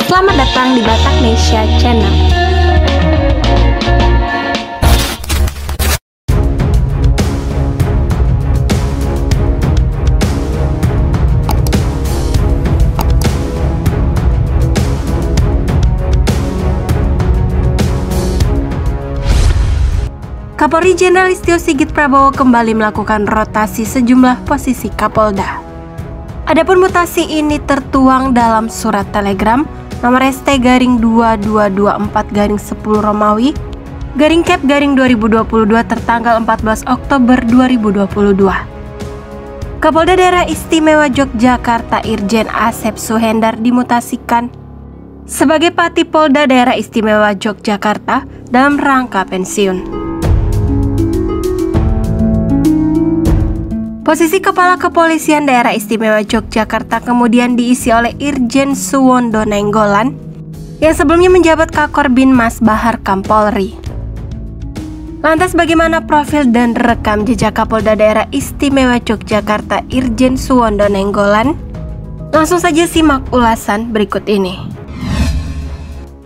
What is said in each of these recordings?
selamat datang di Bataknesia Channel. Kapolri Jenderal Listio Sigit Prabowo kembali melakukan rotasi sejumlah posisi Kapolda. Adapun mutasi ini tertuang dalam surat telegram nomor ST-2224-10 Romawi /Cap-2022 tertanggal 14 Oktober 2022. Kapolda Daerah Istimewa Yogyakarta Irjen Asep Suhendar dimutasikan sebagai Pati Polda Daerah Istimewa Yogyakarta dalam rangka pensiun. Posisi Kepala Kepolisian Daerah Istimewa Yogyakarta kemudian diisi oleh Irjen Suwondo Nainggolan yang sebelumnya menjabat Kakor Binmas Bahar Kampolri. Lantas bagaimana profil dan rekam jejak Kapolda Daerah Istimewa Yogyakarta Irjen Suwondo Nainggolan? Langsung saja simak ulasan berikut ini.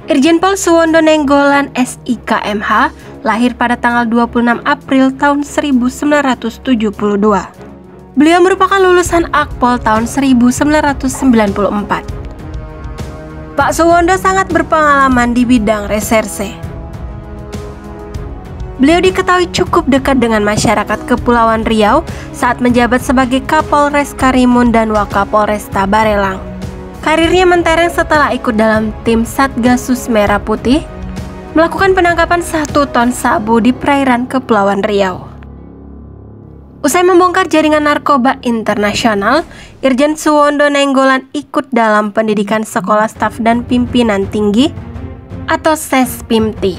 Irjen Pol Suwondo Nainggolan SIKMH lahir pada tanggal 26 April tahun 1972. Beliau merupakan lulusan Akpol tahun 1994. Pak Suwondo sangat berpengalaman di bidang reserse. Beliau diketahui cukup dekat dengan masyarakat Kepulauan Riau saat menjabat sebagai Kapolres Karimun dan Wakapolres Tabarelang. Karirnya mentereng setelah ikut dalam tim Satgasus Merah Putih melakukan penangkapan 1 ton sabu di perairan Kepulauan Riau. Usai membongkar jaringan narkoba internasional, Irjen Suwondo Nainggolan ikut dalam pendidikan Sekolah Staf dan Pimpinan Tinggi atau SESPIMTI.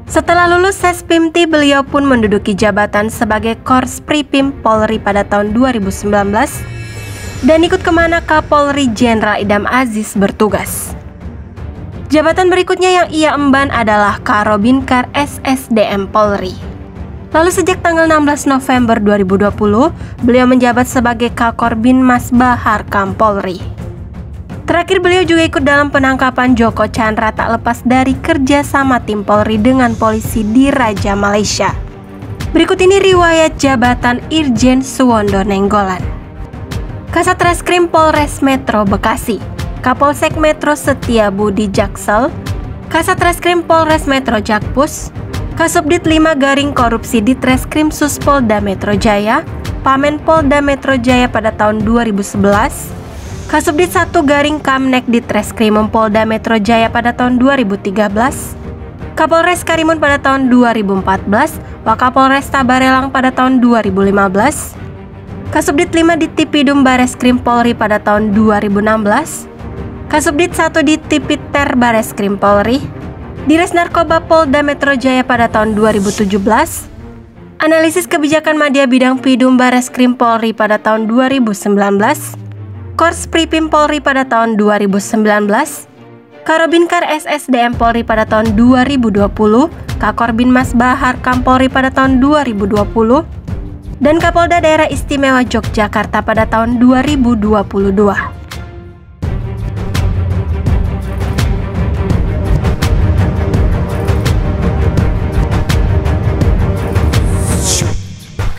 Setelah lulus SESPIMTI, beliau pun menduduki jabatan sebagai Korspri-Pim Polri pada tahun 2019 dan ikut kemana Kapolri Jenderal Idam Aziz bertugas. Jabatan berikutnya yang ia emban adalah Karobinkar SSDM Polri. Lalu sejak tanggal 16 November 2020, beliau menjabat sebagai Kakor Binmas Bahar Kampolri. Terakhir beliau juga ikut dalam penangkapan Joko Chandra tak lepas dari kerjasama tim Polri dengan polisi di Raja Malaysia. Berikut ini riwayat jabatan Irjen Suwondo Nainggolan. Kasat Reskrim Polres Metro Bekasi, Kapolsek Metro Setiabudi Jaksel, Kasat Reskrim Polres Metro Jakpus, Kasubdit 5 Garing Korupsi Ditreskrim Suspolda Metro Jaya, Pamen Polda Metro Jaya pada tahun 2011, Kasubdit 1 Garing Kamnek Ditreskrimum Polda Metro Jaya pada tahun 2013, Kapolres Karimun pada tahun 2014, Wakapolres Tabarelang pada tahun 2015, Kasubdit 5 Ditipidum Bareskrim Polri pada tahun 2016, Kasubdit 1 Ditipiter Bareskrim Polri, Dires Narkoba Polda Metro Jaya pada tahun 2017, Analisis Kebijakan Madya Bidang Pidum Bareskrim Polri pada tahun 2019, Korspri-Pim Polri pada tahun 2019, Karobinkar SSDM Polri pada tahun 2020, Kakor Binmas Bahar Kampolri pada tahun 2020, dan Kapolda Daerah Istimewa Yogyakarta pada tahun 2022.